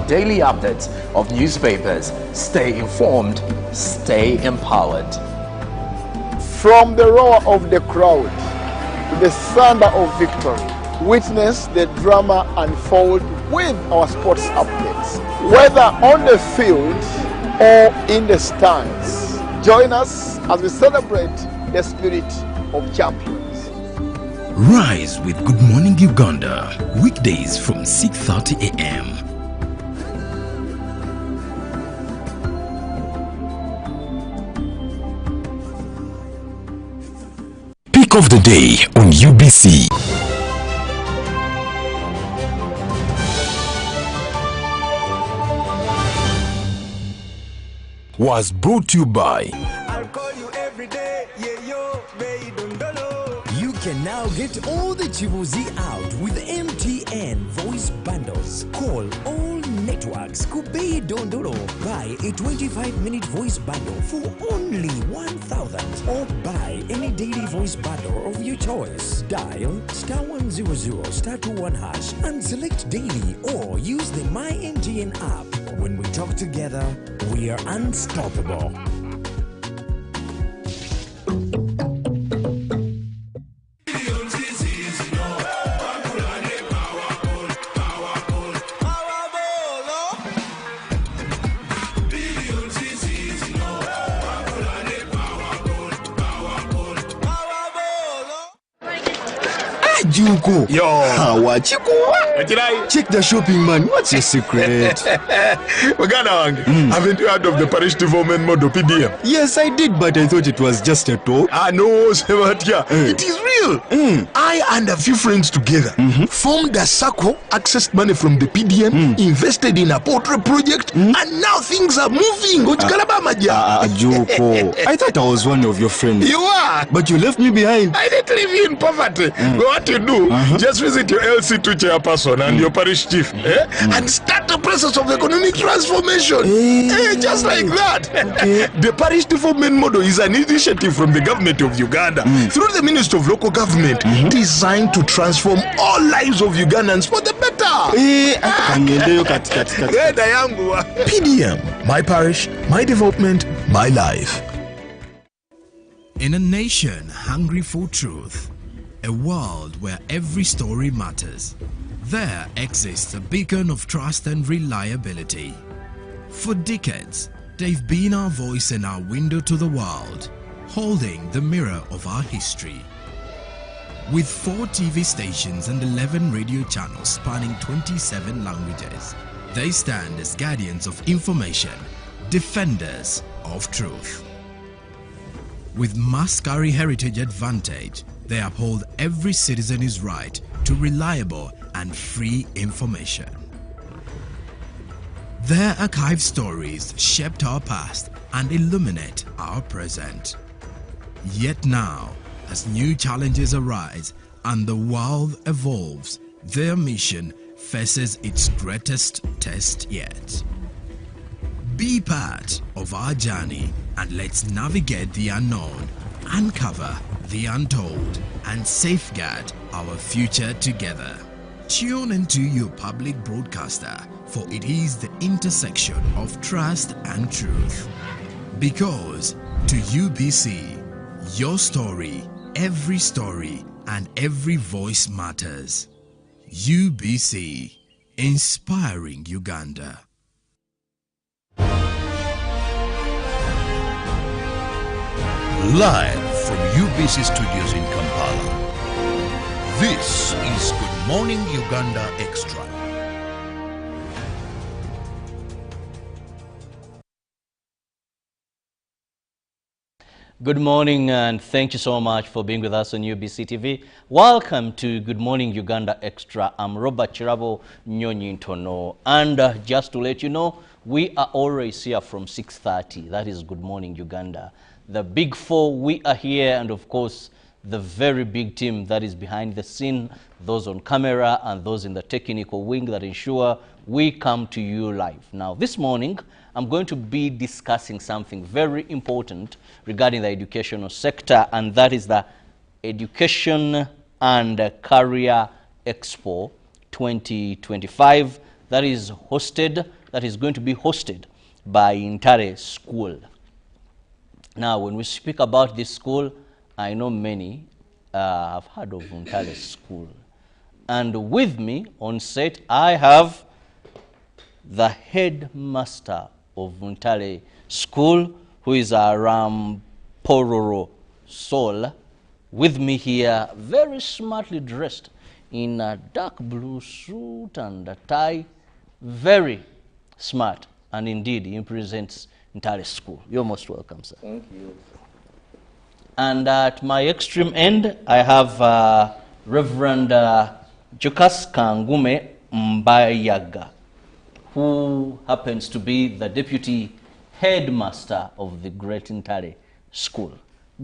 Daily updates of newspapers. Stay informed, stay empowered. From the roar of the crowd to the thunder of victory, witness the drama unfold with our sports updates. Whether on the field or in the stands, join us as we celebrate the spirit of champions. Rise with Good Morning Uganda, weekdays from 6:30 a.m. Pick of the day on UBC. Was brought to you by I'll call you every day, yeah, yo, baby, dondolo. You can now get all the Chibuzi out with MTN voice bundles. Call all networks. Kubei Dondolo. Buy a 25-minute voice bundle for only 1,000 or buy any daily voice bundle of your choice. Dial *100 *21 hash and select daily or use the My MTN app. When we talk together, we are unstoppable. Juko. Yo. Check the shopping, man. What's your secret? Haven't you heard of the parish development model PDM? Yes, I did, but I thought it was just a talk. No, Sebatia. It is real. I and a few friends together formed a circle, accessed money from the PDM, invested in a portrait project, and now things are moving. Juko. I thought I was one of your friends. You are. But you left me behind. I didn't leave you in poverty. What you do, just visit your LC2 chairperson and your parish chief and start the process of economic transformation. Just like that. The parish development model is an initiative from the government of Uganda through the Ministry of Local Government designed to transform all lives of Ugandans for the better. PDM, my parish, my development, my life. In a nation hungry for truth, a world where every story matters, there exists a beacon of trust and reliability. For decades, they've been our voice and our window to the world, holding the mirror of our history. With 4 TV stations and 11 radio channels spanning 27 languages, they stand as guardians of information, defenders of truth. With Mascari Heritage Advantage, they uphold every citizen's right to reliable and free information. Their archive stories shaped our past and illuminate our present. Yet now, as new challenges arise and the world evolves, their mission faces its greatest test yet. Be part of our journey and let's navigate the unknown, uncover the untold, and safeguard our future together. Tune into your public broadcaster, for it is the intersection of trust and truth. Because to UBC, your story, and every voice matters. UBC, inspiring Uganda. Live from UBC Studios in Kampala, this is Good Morning Uganda Extra. Good morning and thank you so much for being with us on UBC TV. Welcome to Good Morning Uganda Extra. I'm Robert Chirabo Nyonyi Ntono, and just to let you know, we are always here from 6:30. That is Good Morning Uganda. The big 4, we are here, and of course the very big team that is behind the scene, those on camera and those in the technical wing that ensure we come to you live. Now this morning I'm going to be discussing something very important regarding the educational sector, and that is the Education and Career Expo 2025 that is going to be hosted by Ntare School. Now, when we speak about this school, I know many have heard of Ntare School. And with me on set, I have the headmaster of Ntare School, who is Pororo Sol, with me here, very smartly dressed in a dark blue suit and a tie. Very smart, and indeed he represents Ntare School. You're most welcome, sir. Thank you. And at my extreme end, I have Reverend Jukas Kangume Mbayaga, who happens to be the deputy headmaster of the Great Ntare School.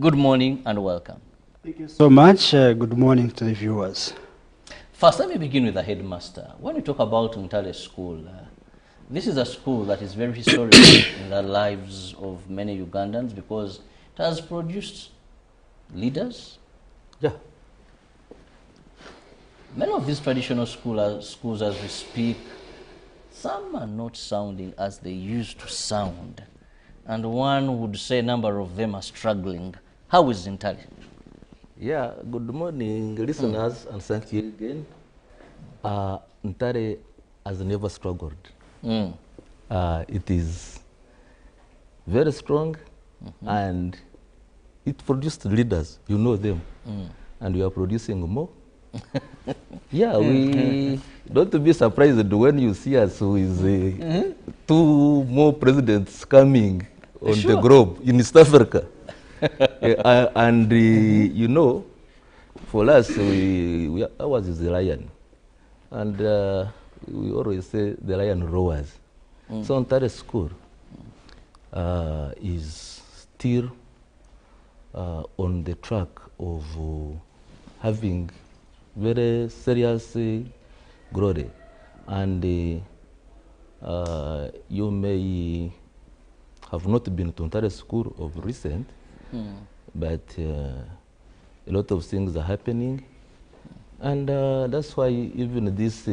Good morning and welcome. Thank you so much. Good morning to the viewers. First, let me begin with the headmaster. When we talk about Ntare School, this is a school that is very historic in the lives of many Ugandans because it has produced leaders. Yeah. Many of these traditional schools as we speak, some are not sounding as they used to sound. And one would say a number of them are struggling. How is Ntare? Yeah, good morning, listeners, and thank you again. Ntare has never struggled. It is very strong, and it produced leaders. You know them, and we are producing more. Yeah, we don't be surprised when you see us with two more presidents coming on the globe in East Africa. And you know, for us, ours is the lion, and we always say the lion roars. So Ntare School is still on the track of having very serious glory, and you may have not been to Ntare School of recent, but a lot of things are happening, and that's why even this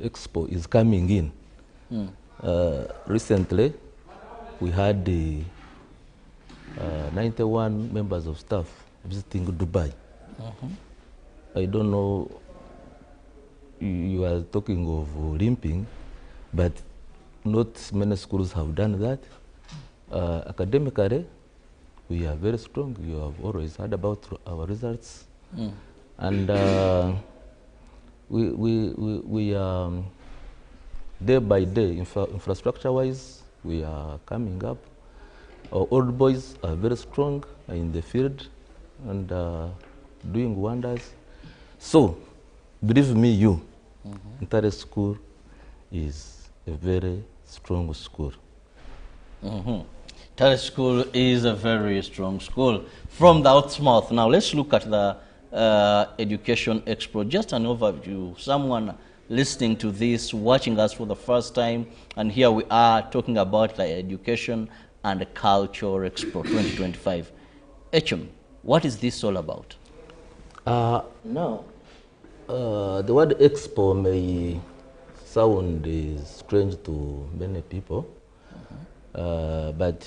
expo is coming in. Recently, we had 91 members of staff visiting Dubai. I don't know, you are talking of limping, but not many schools have done that. Academically, we are very strong. You have always heard about our results. And we are, day by day, infrastructure-wise, we are coming up. Our old boys are very strong in the field and doing wonders. So, believe me, Ntare School is a very strong school. Ntare School is a very strong school. From the outmouth, now let's look at the Education Expo. Just an overview. Someone listening to this, watching us for the first time, and here we are talking about the Education and Culture Expo 2025. HM, what is this all about? Now, the word expo may sound strange to many people, but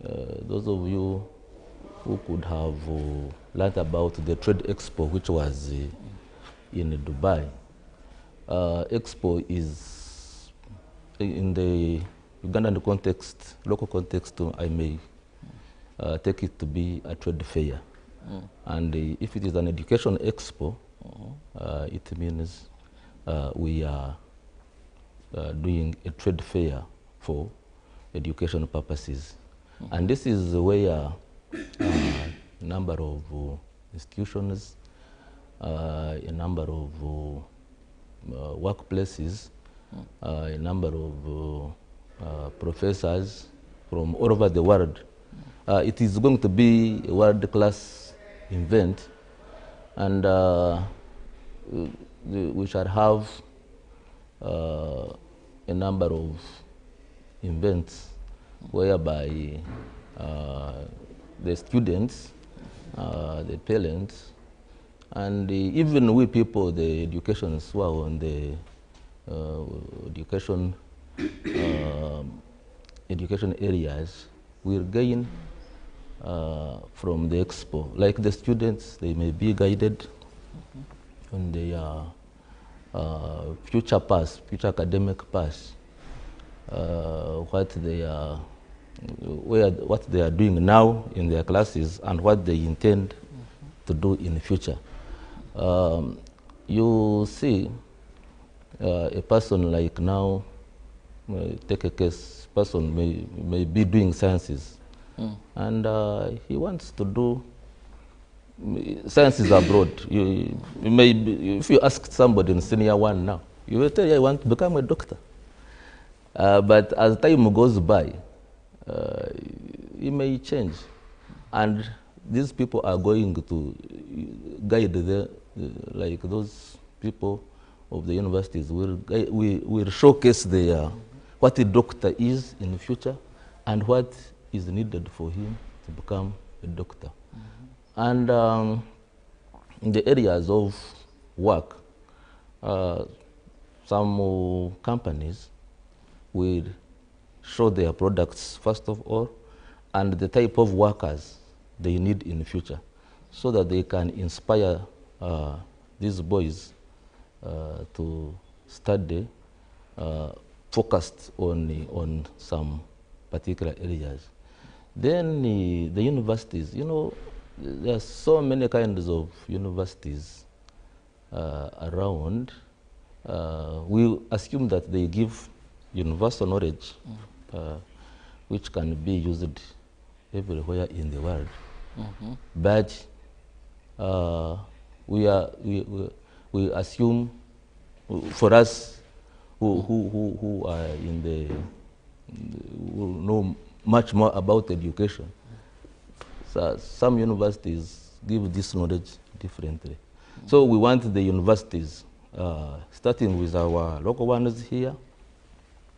those of you who could have learned about the Trade Expo, which was in Dubai, Expo is, in the Ugandan context, local context, I may take it to be a trade fair. And if it is an education expo, it means we are doing a trade fair for education purposes. And this is where a number of institutions, a number of workplaces, a number of professors from all over the world. It is going to be a world-class event, and we shall have a number of events whereby the students, the parents, And even we people, the educations who are on the education areas, will gain from the expo. Like the students, they may be guided on their future path, future academic path, what they are doing now in their classes and what they intend to do in the future. You see, a person like now, take a case, person may be doing sciences, and he wants to do sciences abroad. You may be, if you ask somebody in senior one now, you will tell you, I want to become a doctor. But as time goes by, it may change, and these people are going to guide like those people of the universities will showcase what a doctor is in the future and what is needed for him to become a doctor. And in the areas of work, some companies will show their products first of all, and the type of workers they need in the future, so that they can inspire these boys to study focused on some particular areas. Then the universities, you know, there are so many kinds of universities around. We assume that they give universal knowledge, which can be used everywhere in the world. But we assume, for us who are in who know much more about education, so some universities give this knowledge differently. So we want the universities, starting with our local ones here,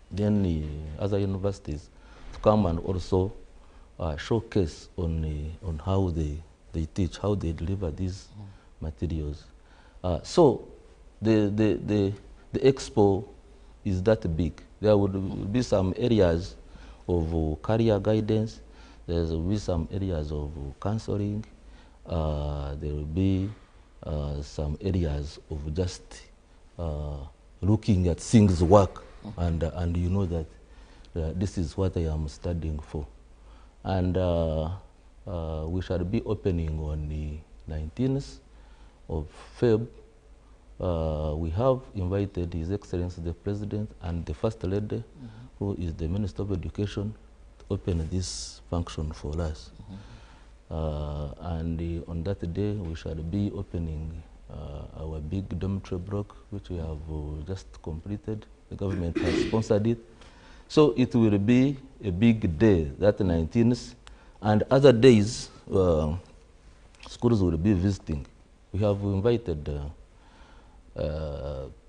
then the other universities, to come and also showcase on how they teach, how they deliver these materials. So the expo is that big. There would be some areas of career guidance. There will be some areas of counseling. There will be some areas of just looking at things work, and you know that this is what I am studying for. And we shall be opening on the 19th of Feb. We have invited His Excellency the President and the First Lady, who is the Minister of Education, to open this function for us. And on that day, we shall be opening our big dormitory block, which we have just completed. The government has sponsored it. So it will be a big day, that 19th. And other days, schools will be visiting. We have invited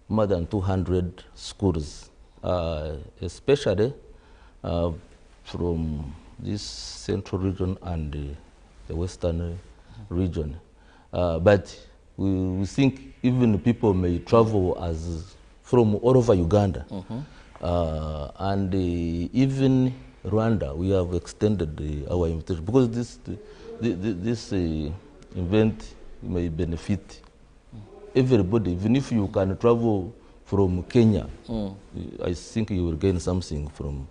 more than 200 schools, especially from this central region and the western region. But we think even people may travel from all over Uganda. And even Rwanda, we have extended our invitation, because this event may benefit everybody. Even if you can travel from Kenya, I think you will gain something from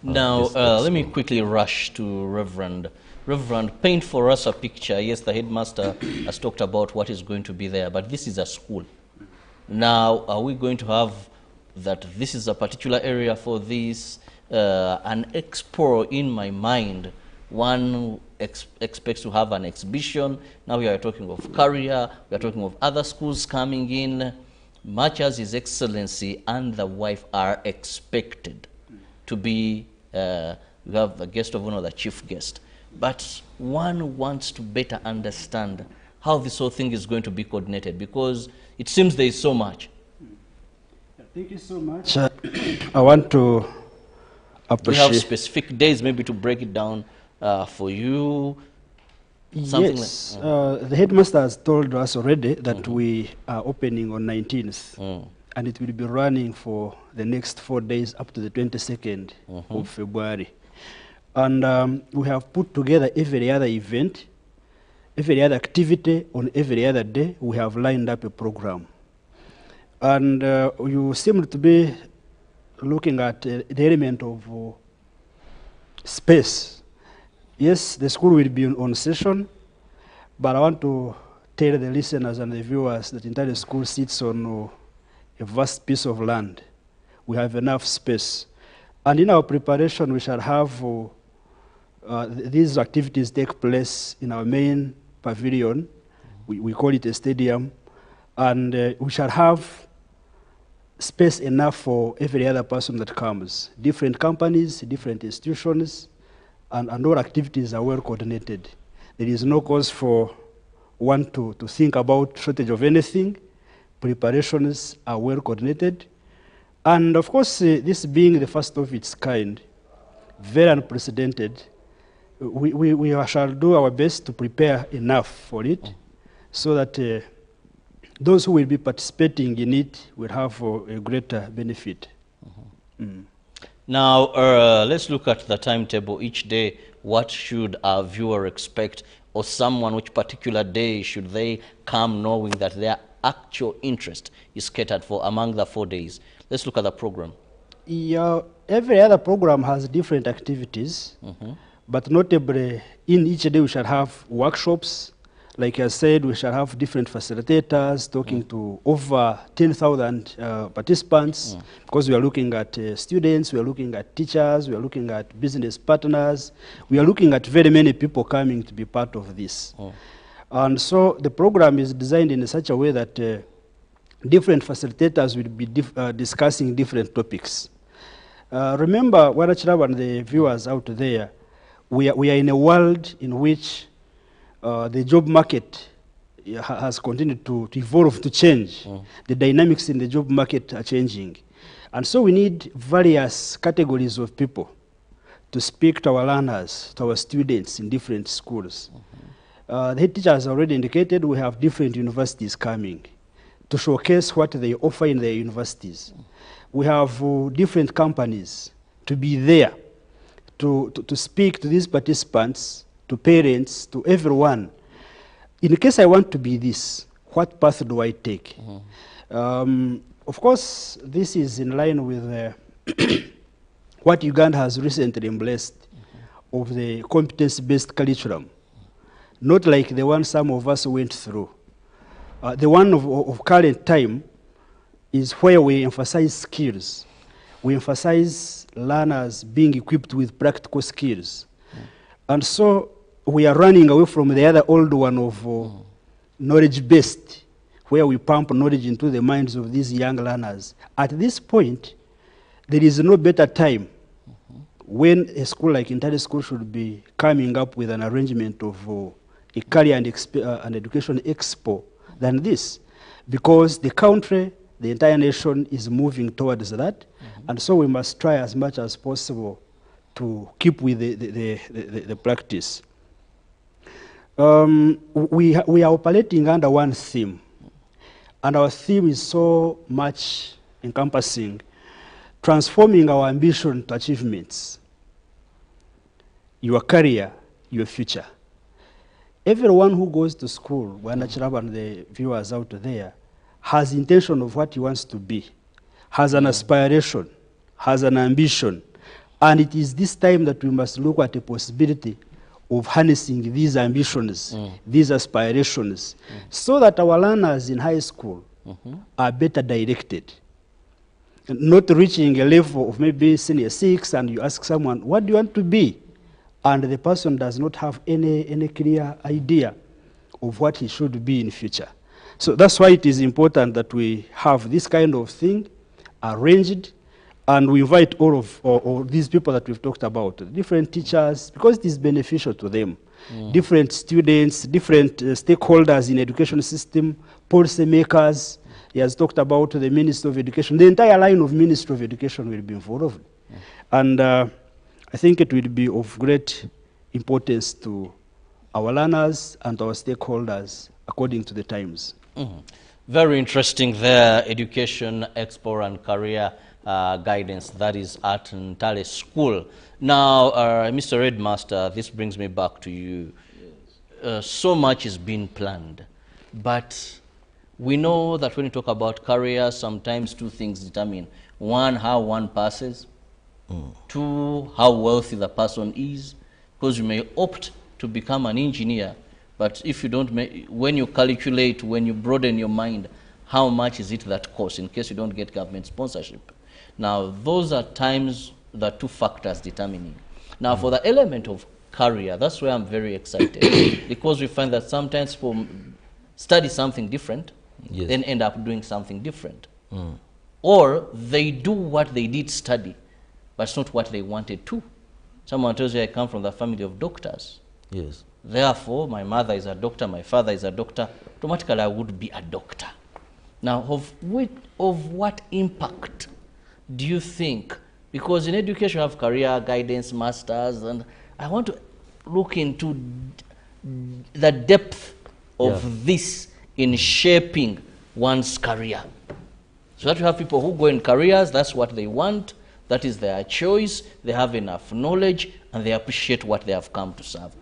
now, let me quickly rush to Reverend. Reverend, paint for us a picture. Yes, the headmaster has talked about what is going to be there, but this is a school. Now, are we going to have that this is a particular area for this? An expo, in my mind, one expects to have an exhibition. Now we are talking of career, we are talking of other schools coming in, much as His Excellency and the wife are expected to be, we have the guest of honor, the chief guest. But one wants to better understand how this whole thing is going to be coordinated, because it seems there is so much. Thank you so much. I want to appreciate. We have specific days maybe to break it down for you. Something Yes, the headmaster has told us already that we are opening on 19th, and it will be running for the next 4 days up to the 22nd of February. And we have put together every other event, every other activity on every other day. We have lined up a program. And you seem to be looking at the element of space. Yes, the school will be on session, but I want to tell the listeners and the viewers that entire school sits on a vast piece of land. We have enough space. And in our preparation, we shall have these activities take place in our main pavilion. We call it a stadium. And we shall have space enough for every other person that comes. Different companies, different institutions, and all activities are well coordinated. There is no cause for one to think about shortage of anything. Preparations are well coordinated. And of course, this being the first of its kind, very unprecedented, we shall do our best to prepare enough for it so that those who will be participating in it will have a greater benefit. Now, let's look at the timetable each day. What should our viewer expect, or someone which particular day should they come knowing that their actual interest is catered for among the 4 days? Let's look at the program. Yeah, every other program has different activities, but notably in each day we shall have workshops. Like I said, we shall have different facilitators talking to over 10,000 participants, because we are looking at students, we are looking at teachers, we are looking at business partners, we are looking at very many people coming to be part of this. And so the program is designed in such a way that different facilitators will be discussing different topics. Remember, Wanachirab and the viewers out there, we are in a world in which the job market has continued to evolve, to change. The dynamics in the job market are changing. And so we need various categories of people to speak to our learners, to our students in different schools. The head teacher has already indicated we have different universities coming to showcase what they offer in their universities. We have different companies to be there to speak to these participants, to parents, to everyone. In case I want to be this, what path do I take? Of course, this is in line with what Uganda has recently embraced of the competence-based curriculum, not like the one some of us went through. The one of current time is where we emphasize skills. We emphasize learners being equipped with practical skills. And so we are running away from the other old one of knowledge-based, where we pump knowledge into the minds of these young learners. At this point, there is no better time when a school like Intare School should be coming up with an arrangement of a career and education expo than this, because the country, the entire nation is moving towards that, and so we must try as much as possible to keep with the practice. We are operating under one theme, and our theme is so much encompassing, transforming our ambition to achievements, your career, your future. Everyone who goes to school, Wanachirab and the viewers out there, has intention of what he wants to be, has an aspiration, has an ambition, and it is this time that we must look at the possibility of harnessing these ambitions, these aspirations, so that our learners in high school are better directed. Not reaching a level of maybe senior 6 and you ask someone, what do you want to be? And the person does not have any clear idea of what he should be in future. So that's why it is important that we have this kind of thing arranged, and we invite all of these people that we've talked about, different teachers, because it is beneficial to them, different students, different stakeholders in education system, policy makers. He has talked about the Ministry of Education. The entire line of Ministry of Education will be involved. And I think it will be of great importance to our learners and our stakeholders according to the times. Very interesting there, Education Expo and Career Guidance, that is at Ntale School. Now, Mr. Headmaster, this brings me back to you. So much is being planned, but we know that when you talk about careers, sometimes two things determine. One, how one passes. Two, how wealthy the person is, because you may opt to become an engineer, but if you don't, when you calculate, when you broaden your mind, how much is it that costs in case you don't get government sponsorship? Now, those are times, the two factors determining. Now, for the element of career, that's where I'm very excited, because we find that sometimes people study something different, then end up doing something different. Or they do what they did study, but it's not what they wanted to. Someone tells you, I come from the family of doctors. Yes. Therefore, my mother is a doctor, my father is a doctor. Automatically, I would be a doctor. Now, of what impact do you think? Because in education, you have career guidance, masters, and I want to look into the depth of this in shaping one's career. So that you have people who go in careers, that's what they want, that is their choice, they have enough knowledge, and they appreciate what they have come to serve.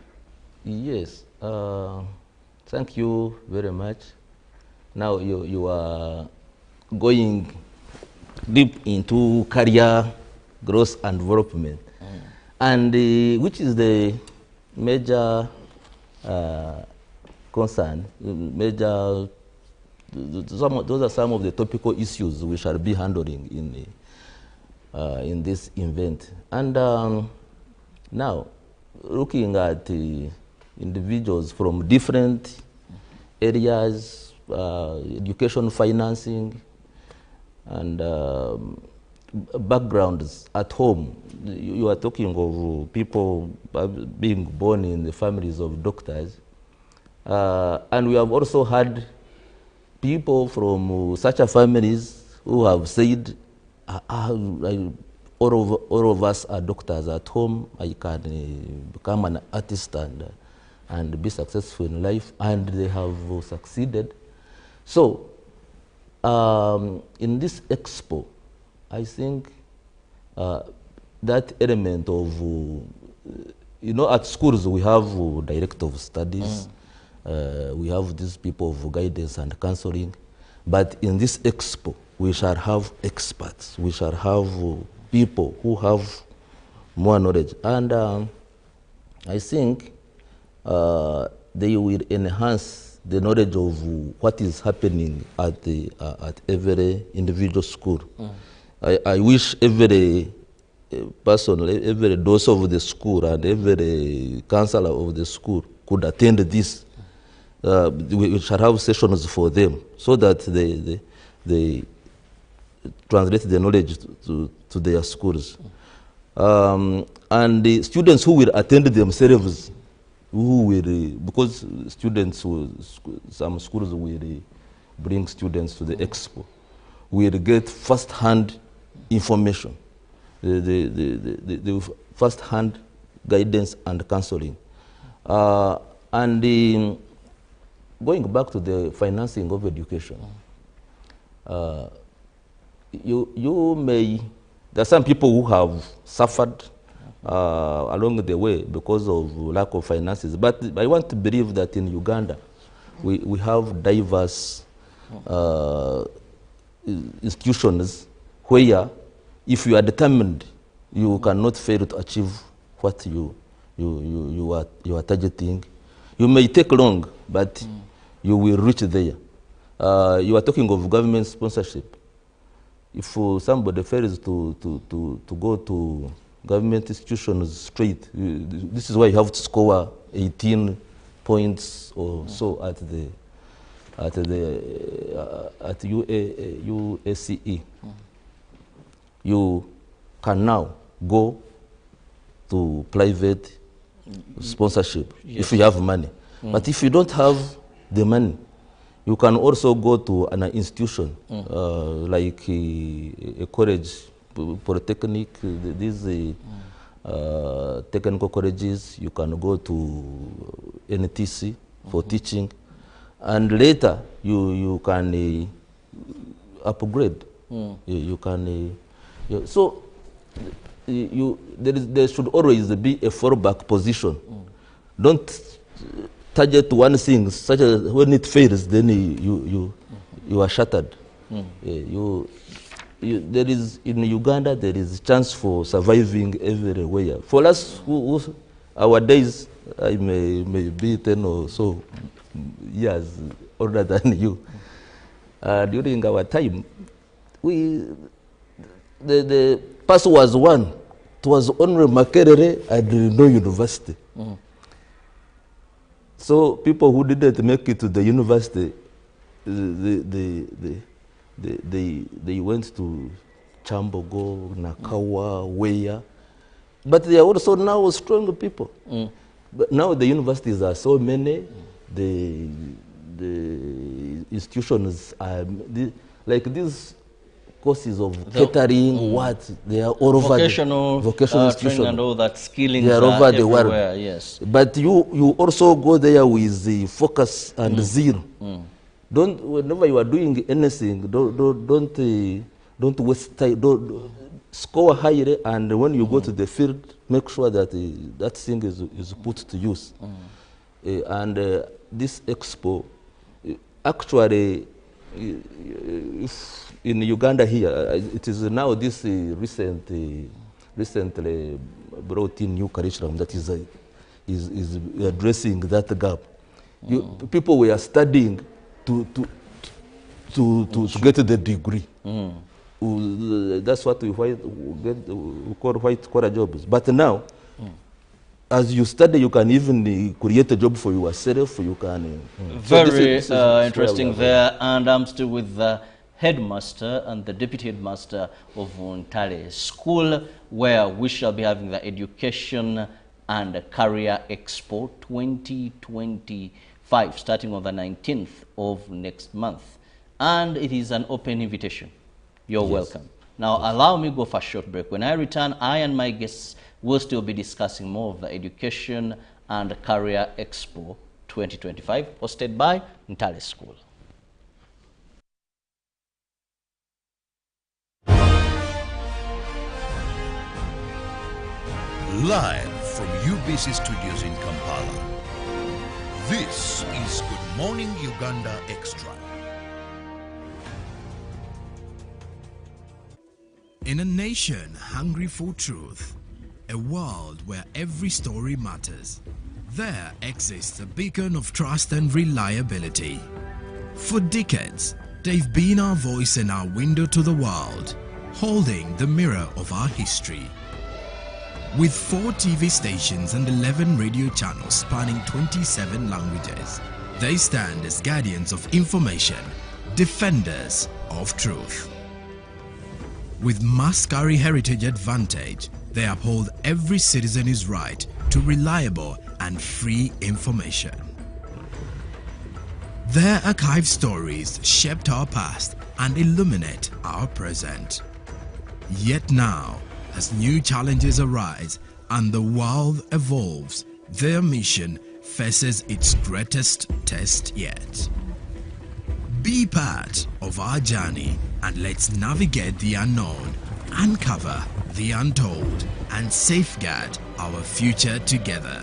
Yes, thank you very much. Now you are going deep into career growth and development, and which is the major concern, major. Those are some of the topical issues we shall be handling in this event. And now, looking at individuals from different areas, education financing, and backgrounds at home. You are talking of people being born in the families of doctors. And we have also had people from such families who have said, all of us are doctors at home, I can become an artist and be successful in life, and they have succeeded. So, in this expo, I think that element of, at schools we have director of studies, we have these people of guidance and counseling, but in this expo, we shall have experts, we shall have people who have more knowledge, and I think they will enhance the knowledge of what is happening at every individual school. I wish every person, every doctor of the school and every counselor of the school could attend this. We shall have sessions for them so that they translate the knowledge to their schools. And the students who will attend themselves, because students, some schools will bring students to the expo, will get first-hand information, the first-hand guidance and counseling. And going back to the financing of education, you may, there are some people who have suffered along the way because of lack of finances, but I want to believe that in Uganda we have diverse institutions where if you are determined, you cannot fail to achieve what you are targeting. You may take long, but you will reach there. You are talking of government sponsorship. If somebody fails to go to government institutions straight, this is why you have to score 18 points or so at UACE. You can now go to private sponsorship if you have money. But if you don't have the money, you can also go to an institution like a college, polytechnic, these technical colleges, you can go to NTC for teaching, and later you can upgrade. You can so there should always be a fallback position. Don't target one thing, such as when it fails, then you are shattered. There is in Uganda there is chance for surviving everywhere. For us, our days, I may be 10 or so years older than you. During our time, the pass was one. It was only Makerere and no university. So people who didn't make it to the university, they went to Chambogo, Nakawa, Weya. But they are also now strong people. But now the universities are so many, the institutions are, like these courses of catering, they are all over vocational institutions. and all that skilling. They are over the world. Yes. But you also go there with the focus and zeal. Don't, whenever you are doing anything, don't waste time. Don't score higher, and when you go to the field, make sure that that thing is put to use. And this expo, actually, if in Uganda here, it is now this recently brought in new curriculum that is addressing that gap. People were studying to get the degree. That's what we call white collar jobs. But now, as you study, you can even create a job for yourself. You can. Very interesting there. And I'm still with the headmaster and the deputy headmaster of Ntale School, where we shall be having the Education and Career Expo 2025, starting on the 19th of next month. And it is an open invitation. You're welcome. Now, allow me to go for a short break. When I return, I and my guests will still be discussing more of the Education and Career Expo 2025, hosted by Ntale School. Live from UBC Studios in Kampala, this is Good Morning Uganda Extra. In a nation hungry for truth, a world where every story matters, there exists a beacon of trust and reliability. For decades, they've been our voice and our window to the world, holding the mirror of our history. With 4 TV stations and 11 radio channels spanning 27 languages, they stand as guardians of information, defenders of truth. With Mascari Heritage Advantage, they uphold every citizen's right to reliable and free information. Their archived stories shaped our past and illuminate our present. Yet now, as new challenges arise and the world evolves, their mission faces its greatest test yet. Be part of our journey and let's navigate the unknown, uncover the untold, and safeguard our future together.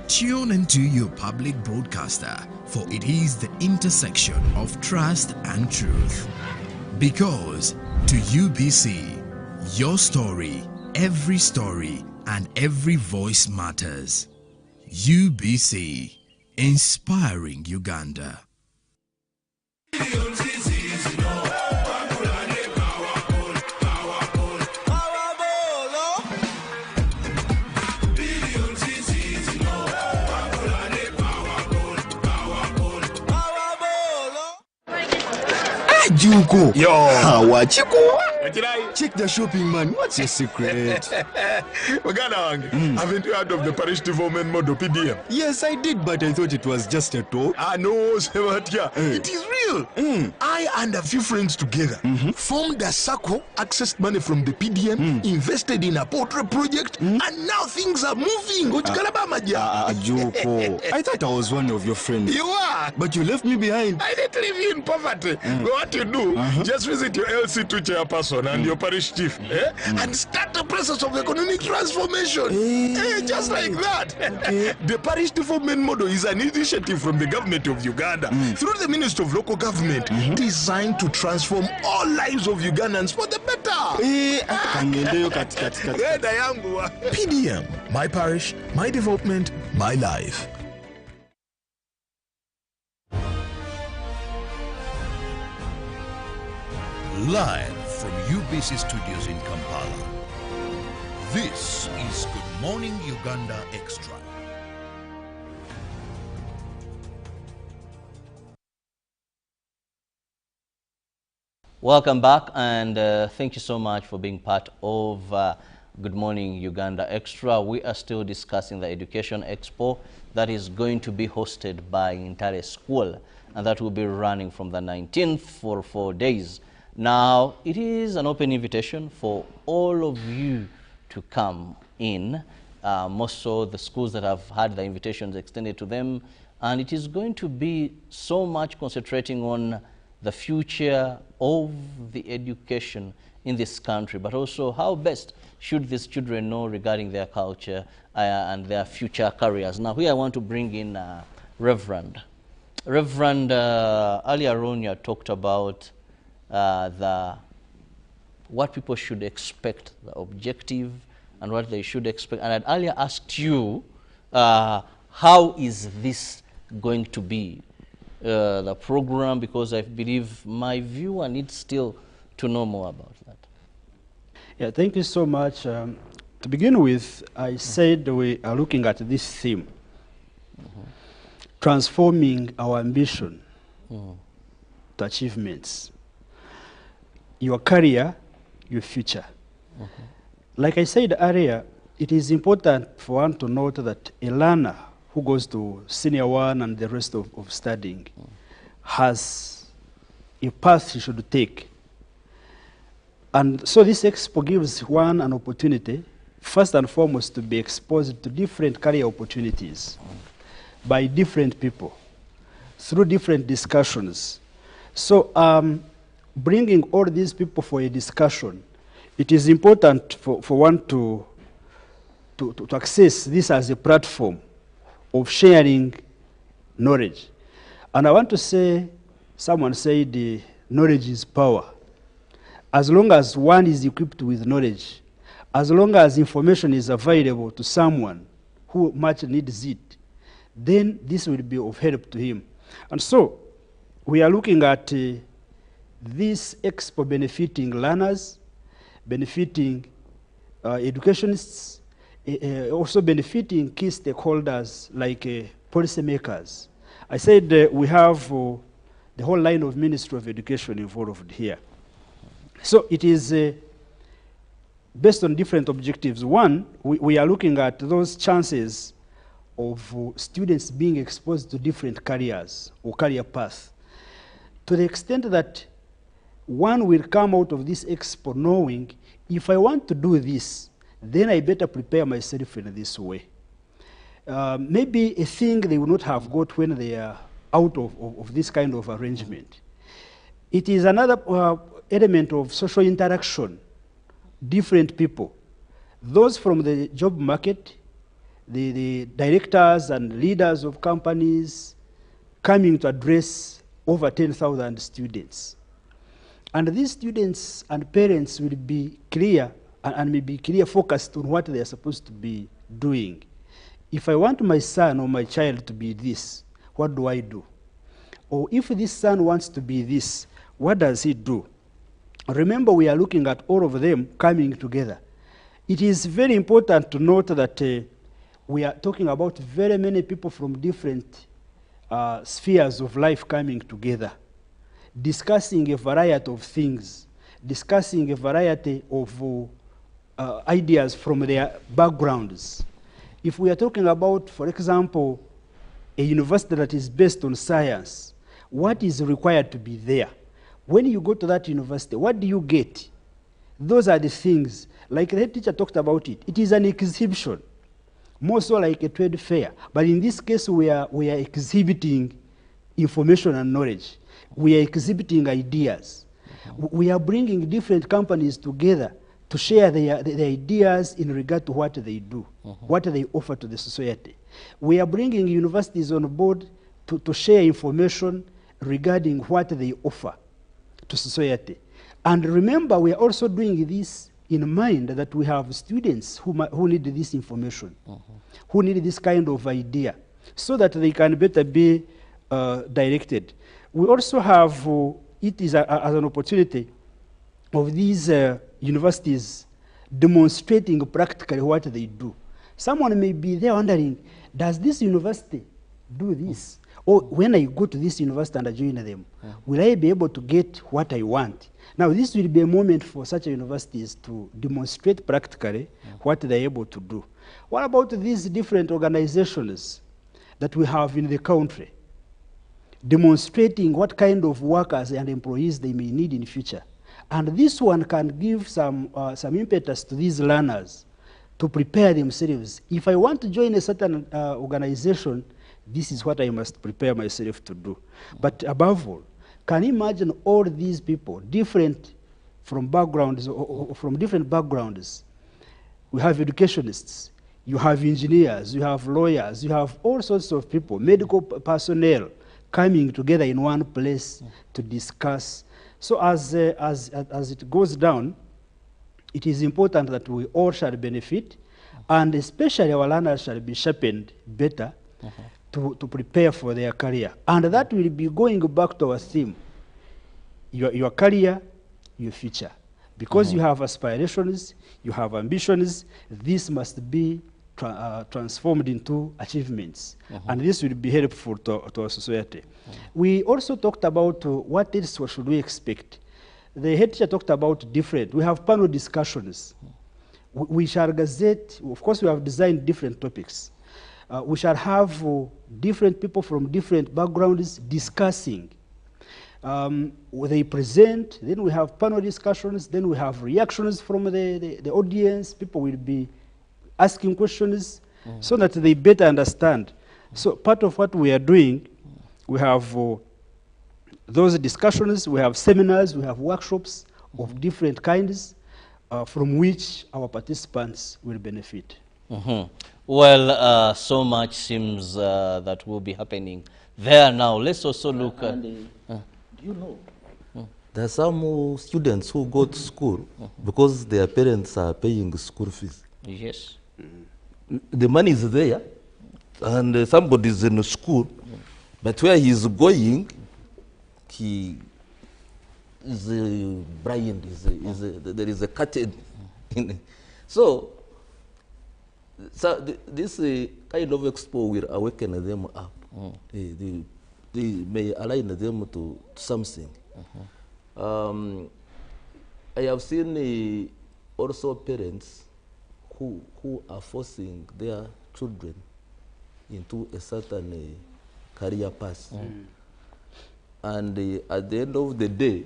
Tune into your public broadcaster, for it is the intersection of trust and truth. Because to UBC, your story, every story, and every voice matters. UBC, inspiring Uganda. Juko. Yo. Hawachiko. Check the shopping, man. What's your secret? Uganda wange, haven't you heard of the parish development model PDM? Yes, I did, but I thought it was just a talk. No, Sebatia. It is real. I and a few friends together formed a circle, accessed money from the PDM, invested in a poultry project, and now things are moving. Joko, I thought I was one of your friends. You are. But you left me behind. I didn't leave you in poverty. What you do, just visit your LC2 chairperson and your parish chief and start the process of economic transformation. Just like that. The parish development model is an initiative from the government of Uganda through the Ministry of Local Government designed to transform all lives of Ugandans for the better. PDM, my parish, my development, my life. Live from UBC Studios in Kampala. This is Good Morning Uganda Extra. Welcome back, and thank you so much for being part of Good Morning Uganda Extra. We are still discussing the Education Expo that is going to be hosted by Intare School, and that will be running from the 19th for 4 days. Now, it is an open invitation for all of you to come in, most so the schools that have had the invitations extended to them, and it is going to be so much concentrating on the future of the education in this country, but also how best should these children know regarding their culture and their future careers. Now, here I want to bring in Reverend. Reverend, earlier on you talked about what people should expect, the objective and what they should expect. And I'd earlier asked you, how is this going to be, the program, because I believe my viewer needs still to know more about that. Yeah, thank you so much. To begin with, I said we are looking at this theme, transforming our ambition to achievements. Your career, your future. Like I said earlier, it is important for one to note that a learner who goes to senior one and the rest of studying has a path he should take. And so this expo gives one an opportunity, first and foremost, to be exposed to different career opportunities by different people through different discussions. So bringing all these people for a discussion, it is important for one to access this as a platform of sharing knowledge. And I want to say, someone said knowledge is power. As long as one is equipped with knowledge, as long as information is available to someone who much needs it, then this will be of help to him. And so we are looking at this expo benefiting learners, benefiting educationists, also benefiting key stakeholders like policymakers. I said we have the whole line of Ministry of Education involved here. So it is based on different objectives. One, we are looking at those chances of students being exposed to different careers or career paths, to the extent that one will come out of this expo knowing, if I want to do this, then I better prepare myself in this way. Maybe a thing they will not have got when they are out of this kind of arrangement. It is another element of social interaction, different people. Those from the job market, the directors and leaders of companies coming to address over 10,000 students. And these students and parents will be clear and may be clear focused on what they are supposed to be doing. If I want my son or my child to be this, what do I do? Or if this son wants to be this, what does he do? Remember, we are looking at all of them coming together. It is very important to note that we are talking about very many people from different spheres of life coming together, discussing a variety of things, discussing a variety of ideas from their backgrounds. If we are talking about, for example, a university that is based on science, what is required to be there? When you go to that university, what do you get? Those are the things. Like the head teacher talked about it. It is an exhibition, more so like a trade fair. But in this case, we are exhibiting information and knowledge. We are exhibiting ideas. We are bringing different companies together to share their ideas in regard to what they do, what they offer to the society. We are bringing universities on board to share information regarding what they offer to society. And remember, we are also doing this in mind that we have students who need this information, who need this kind of idea, so that they can better be directed. We also have it is as an opportunity of these universities demonstrating practically what they do. Someone may be there wondering, does this university do this? Or when I go to this university and I join them, will I be able to get what I want? Now, this will be a moment for such universities to demonstrate practically what they're able to do. What about these different organizations that we have in the country, demonstrating what kind of workers and employees they may need in the future? And this one can give some impetus to these learners to prepare themselves. If I want to join a certain organization, this is what I must prepare myself to do. But above all, can you imagine all these people, different from backgrounds, or from different backgrounds? We have educationists, you have engineers, you have lawyers, you have all sorts of people, medical personnel, coming together in one place to discuss. So as it goes down, it is important that we all shall benefit, and especially our learners shall be sharpened better to prepare for their career. And that will be going back to our theme, your career, your future. Because you have aspirations, you have ambitions, this must be transformed into achievements. And this will be helpful to our society. We also talked about what else should we expect. The head teacher talked about different. We have panel discussions. We shall gazette, of course we have designed different topics. We shall have different people from different backgrounds discussing. They present, then we have panel discussions, then we have reactions from the audience. People will be asking questions so that they better understand. So part of what we are doing, we have those discussions, we have seminars, we have workshops of different kinds from which our participants will benefit. Well, so much seems that will be happening there now. Let's also look at... do you know, there are some students who go to school because their parents are paying school fees. Yes. The money is there, and somebody is in school, but where he is going, he is blind, there is a curtain. So this kind of expo will awaken them up. They may align them to something. I have seen also parents who are forcing their children into a certain career path. And at the end of the day,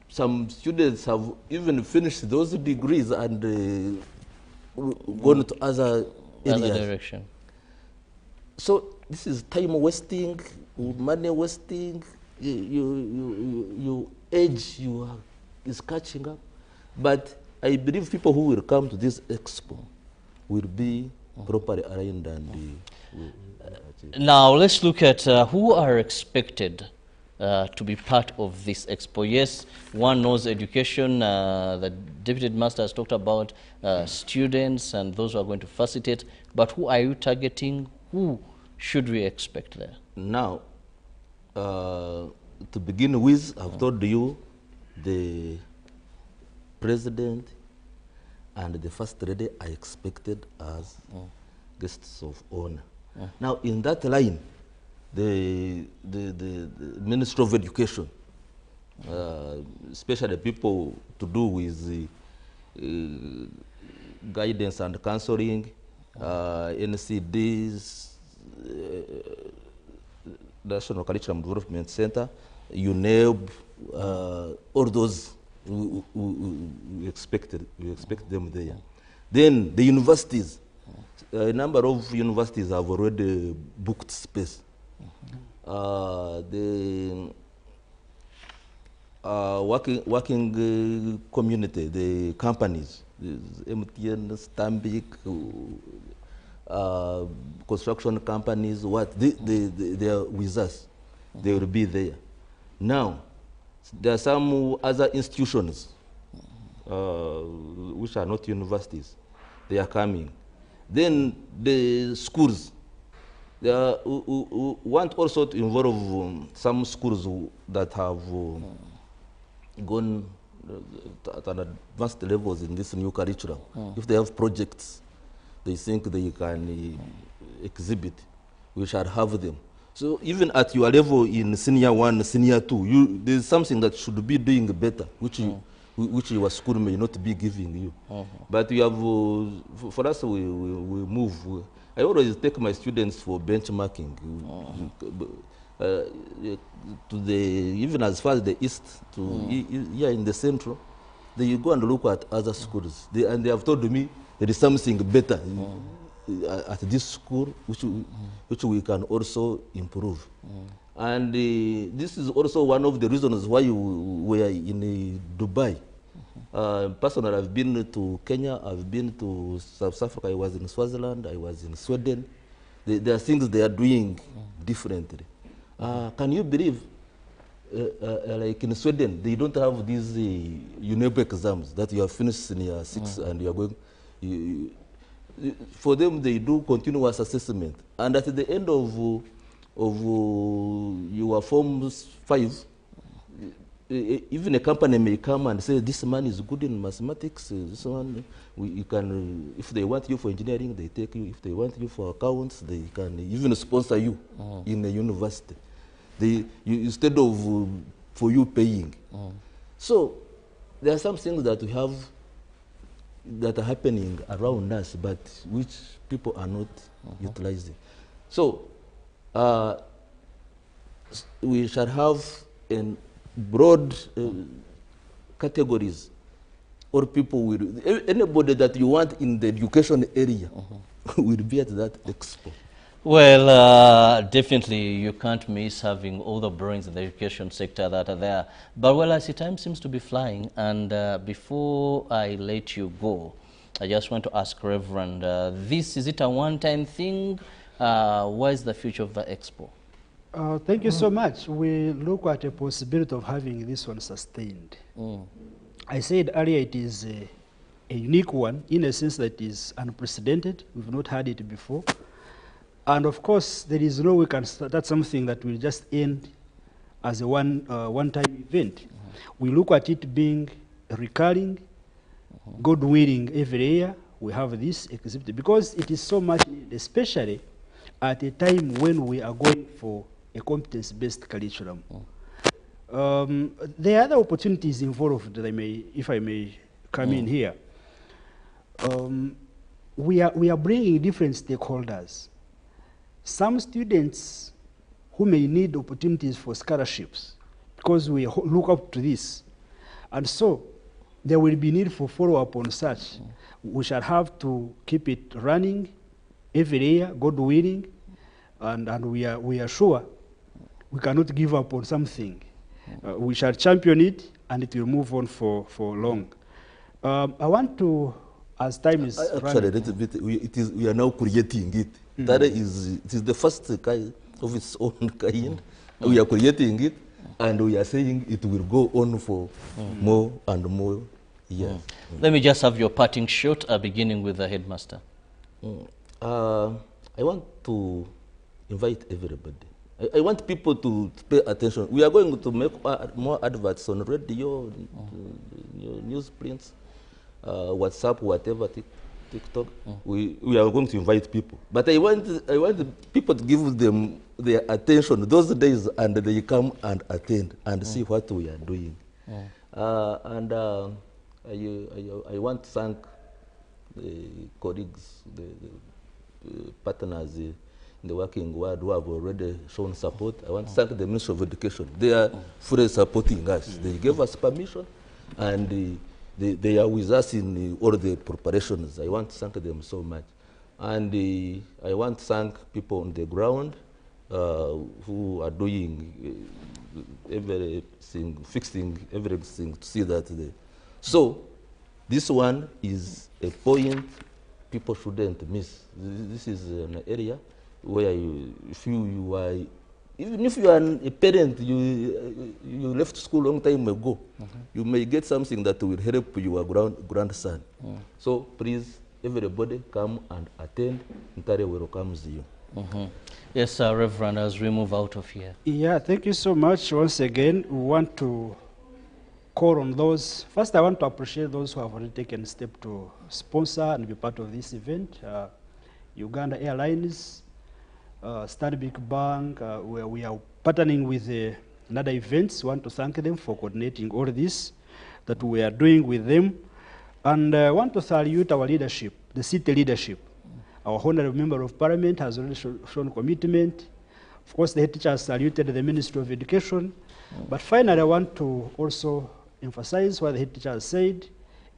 some students have even finished those degrees and gone to other areas. Other direction. So this is time wasting, money wasting. Your age is catching up. But I believe people who will come to this expo will be properly aligned and now let's look at who are expected to be part of this expo. Yes, one knows education, the Deputy Master has talked about students and those who are going to facilitate, but who are you targeting? Who should we expect there? Now, to begin with, I've told you the President and the First Lady are expected as guests of honor. Now, in that line, the Minister of Education especially people to do with guidance and counseling, NCDs, National Curriculum Development Center, UNEB, all those we expect them there. Then the universities, a number of universities have already booked space. The working community, the companies, MTN, Stambik, construction companies, they are with us. They will be there. Now, there are some other institutions which are not universities. They are coming. Then the schools. We want also to involve some schools that have gone at an advanced levels in this new curriculum. If they have projects they think they can exhibit, we shall have them. So even at your level in senior 1, senior 2, there's something that should be doing better, which your school may not be giving you. But we have, for us, we move. I always take my students for benchmarking. To the, even as far as the east, to here in the central, they go and look at other schools. And they have told me there is something better at this school which we can also improve. And this is also one of the reasons why we are in Dubai. Personally, I've been to Kenya, I've been to South Africa, I was in Swaziland, I was in Sweden. There are things they are doing differently. Can you believe, like in Sweden, they don't have these UNEB exams that you have finished in year 6 and you are going. For them, they do continuous assessment. And at the end of your Form 5, even a company may come and say, this man is good in mathematics, this one, you can, if they want you for engineering, they take you. If they want you for accounts, they can even sponsor you in a university. Instead of for you paying. So there are some things that we have that are happening around us, but which people are not utilizing. So we shall have in broad categories, or people will, anybody that you want in the education area will be at that expo. Well, definitely you can't miss having all the brains in the education sector that are there. But well, I see time seems to be flying, and before I let you go, I just want to ask Reverend, is it a one-time thing? What is the future of the expo? Thank you so much. We look at a possibility of having this one sustained. I said earlier it is a unique one in a sense that it is unprecedented. We've not had it before. And of course, there is no way we can start something that will just end as a one-time event. We look at it being recurring, God willing, every year we have this exhibit because it is so much needed, especially at a time when we are going for a competence-based curriculum. There are other opportunities involved that if I may come in here. We are bringing different stakeholders. Some students who may need opportunities for scholarships because we look up to this. And so there will be need for follow-up on such. We shall have to keep it running every year, God willing, and we are sure we cannot give up on something. We shall champion it, and it will move on for long. I want to, as time is actually, a little bit, we are now creating it. That is, it is the first kind of its own kind. We are creating it, and we are saying it will go on for more and more years. Let me just have your parting shot, beginning with the headmaster. I want to invite everybody. I want people to pay attention. We are going to make more adverts on radio, newsprints, WhatsApp, whatever. TikTok. We are going to invite people, but I want the people to give them their attention those days, and they come and attend and see what we are doing. And I want to thank the colleagues, the partners in the working world who have already shown support. I want to thank the Ministry of Education. They are fully supporting us. They gave us permission, and they are with us in all the preparations. I want to thank them so much. And I want to thank people on the ground who are doing everything, fixing everything to see that. So this one is a point people shouldn't miss. This is an area where even if you are a parent, you left school a long time ago, you may get something that will help your grandson. So please, everybody come and attend. Ntare welcomes you. Yes, Reverend, as we move out of here. Yeah, thank you so much. Once again, we want to call on those. First, I want to appreciate those who have already taken a step to sponsor and be part of this event. Uganda Airlines, Stanbic Bank, where we are partnering with another events. We want to thank them for coordinating all this that we are doing with them. And I want to salute our leadership, the city leadership. Our Honorable Member of Parliament has already shown commitment. Of course, the head teacher has saluted the Ministry of Education. But finally, I want to also emphasize what the head teacher has said,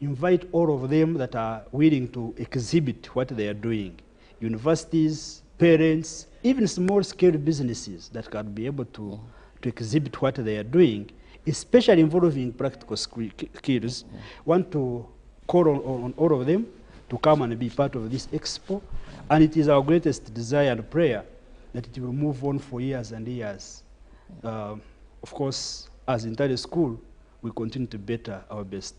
invite all of them that are willing to exhibit what they are doing. Universities, parents, even small-scale businesses that can be able to exhibit what they are doing, especially involving practical skills. Want to call on all of them to come and be part of this expo. And it is our greatest desire and prayer that it will move on for years and years. Of course, as entire school, we continue to better our best.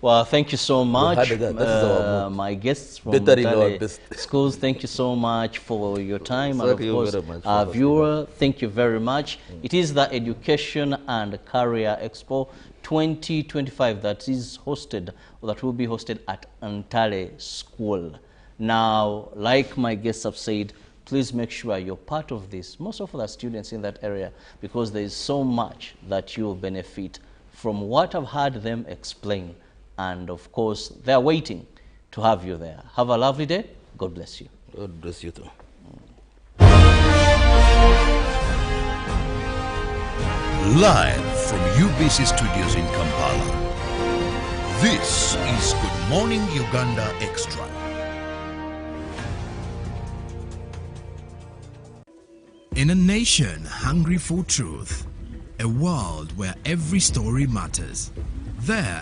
Well, thank you so much, my guests from the schools. Thank you so much for your time, and of course, our viewer, thank you very much. It is the Education and Career Expo 2025 that is hosted, or that will be hosted at Ntale School. Now, like my guests have said, please make sure you're part of this. Most of the students in that area, because there is so much that you will benefit from what I've heard them explain. And of course, they're waiting to have you there. Have a lovely day. God bless you. God bless you too. Live from UBC Studios in Kampala, this is Good Morning Uganda Extra. In a nation hungry for truth, a world where every story matters, there